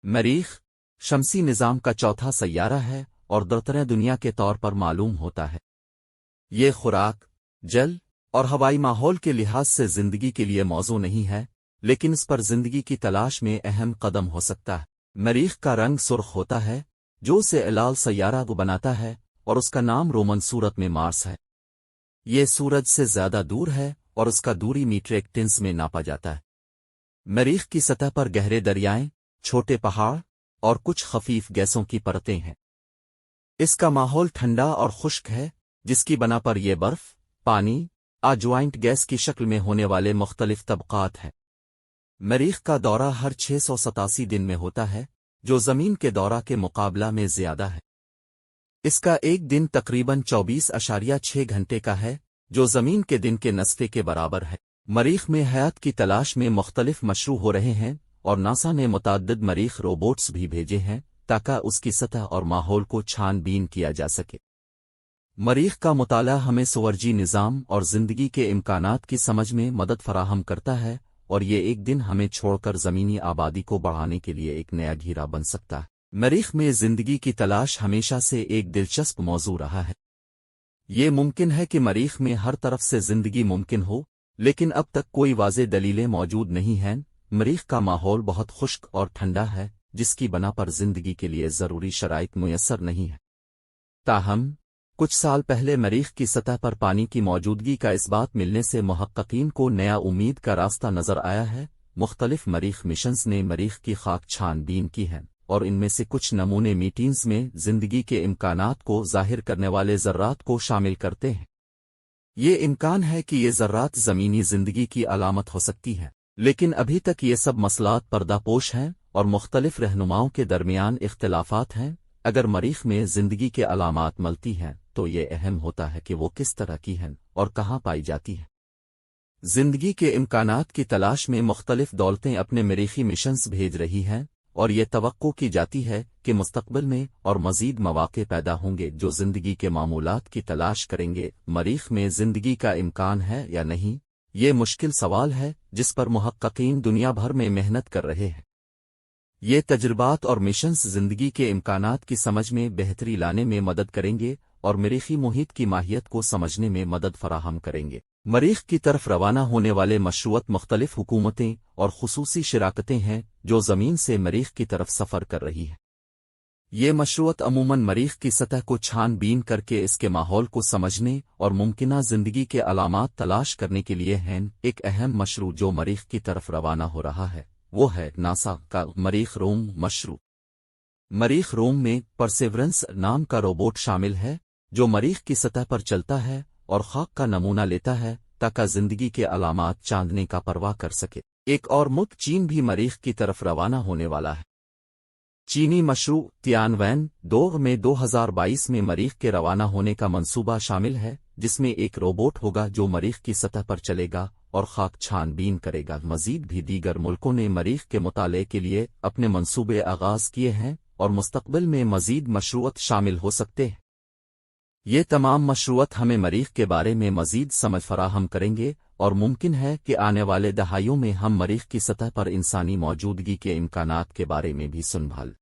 मरीख शमसी निज़ाम का चौथा सैयारा है और दरतरे दुनिया के तौर पर मालूम होता है। ये खुराक, जल और हवाई माहौल के लिहाज से जिंदगी के लिए मौजू नहीं है, लेकिन इस पर जिंदगी की तलाश में अहम कदम हो सकता है। मरीख का रंग सुर्ख होता है, जो उसे लाल सैयारा को बनाता है, और उसका नाम रोमन सूरत में मार्स है। ये सूरज से ज्यादा दूर है और उसका दूरी मीट्रिक टिन्स में नापा जाता है। मरीख की सतह पर गहरे दरियाएं, छोटे पहाड़ और कुछ खफीफ गैसों की परतें हैं। इसका माहौल ठंडा और खुश्क है, जिसकी बना पर यह बर्फ, पानी, ज्वाइंट गैस की शक्ल में होने वाले मुख्तलिफ तबकात हैं। मरीख का दौरा हर 687 दिन में होता है, जो जमीन के दौरा के मुकाबला में ज्यादा है। इसका एक दिन तकरीबन 24.6 घंटे का है, जो जमीन के दिन के नस्फे के बराबर है। मरीख में हयात की तलाश में मुख्तलिफ मशरू हो रहे हैं और नासा ने मुतअद्दिद मरीख रोबोट्स भी भेजे हैं ताकि उसकी सतह और माहौल को छानबीन किया जा सके। मरीख का मुताला हमें सुवरजी निज़ाम और ज़िंदगी के इम्कानात की समझ में मदद फराहम करता है, और ये एक दिन हमें छोड़कर ज़मीनी आबादी को बढ़ाने के लिए एक नया घेरा बन सकता है। मरीख में ज़िंदगी की तलाश हमेशा से एक दिलचस्प मौजू रहा है। ये मुमकिन है कि मरीख में हर तरफ से ज़िंदगी मुमकिन हो, लेकिन अब तक कोई वाज़ेह दलीलें मौजूद नहीं हैं। मरीख का माहौल बहुत खुश्क और ठंडा है, जिसकी बना पर ज़िंदगी के लिए ज़रूरी शराइत मुयस्सर नहीं है। ताहम कुछ साल पहले मरीख की सतह पर पानी की मौजूदगी का इस्बात मिलने से मुहक्किकीन को नया उम्मीद का रास्ता नजर आया है। मुख्तलिफ मरीख मिशंस ने मरीख की खाक छानबीन की है, और इनमें से कुछ नमूने मीटीन्स में जिंदगी के इम्कानात को जाहिर करने वाले ज़र्रात को शामिल करते हैं। ये इम्कान है कि ये ज़र्रात ज़मीनी जिंदगी की अलामत हो सकती है, लेकिन अभी तक ये सब मसलात पर्दापोश हैं और मुख्तलिफ रहनुमाओं के दरमियान इख्तिलाफात हैं। अगर मरीख में जिंदगी के अलामात मिलती हैं तो ये अहम होता है कि वो किस तरह की हैं और कहाँ पाई जाती हैं। जिंदगी के इम्कानात की तलाश में मुख्तलिफ दौलतें अपने मरीखी मिशंस भेज रही हैं, और ये तवक्को की जाती है कि मुस्तकबिल में और मज़ीद मौक़े पैदा होंगे जो जिंदगी के मामूलात की तलाश करेंगे। मरीख में जिंदगी का इम्कान है या नहीं, ये मुश्किल सवाल है जिस पर मुहक्किकीन दुनिया भर में मेहनत कर रहे हैं। ये तजुर्बात और मिशंस जिंदगी के इम्कानात की समझ में बेहतरी लाने में मदद करेंगे और मरीखी मुहित की माहियत को समझने में मदद फराहम करेंगे। मरीख की तरफ रवाना होने वाले मशरूअत मुख्तलिफ हुकूमतें और खुसूसी शिराकतें हैं जो ज़मीन से मरीख की तरफ सफ़र कर रही हैं। ये मशरूअत अमूमन मरीख की सतह को छानबीन करके इसके माहौल को समझने और मुमकिना जिंदगी के अलामात तलाश करने के लिए हैं। एक अहम मशरू जो मरीख की तरफ रवाना हो रहा है वो है नासा का मरीख रोम मशरू। मरीख रोम में परसेवरेंस नाम का रोबोट शामिल है, जो मरीख की सतह पर चलता है और खाक का नमूना लेता है ताकि जिंदगी के अलामात चांदने का परवाह कर सके। एक और मुल्क चीन भी मरीख की तरफ रवाना होने वाला है। चीनी मशरू तियानवैन 2 में 2022 में मरीख के रवाना होने का मंसूबा शामिल है, जिसमें एक रोबोट होगा जो मरीख की सतह पर चलेगा और खाक छानबीन करेगा। मजीद भी दीगर मुल्कों ने मरीख के मुताले के लिए अपने मंसूबे आगाज किए हैं और मुस्तकबिल में मजीद मशरूअत शामिल हो सकते हैं। ये तमाम मशरूअत हमें मरीख के बारे में मजीद समझ फराहम करेंगे, और मुमकिन है कि आने वाले दहाइयों में हम मरीख की सतह पर इंसानी मौजूदगी के इम्कानात के बारे में भी सुनभाल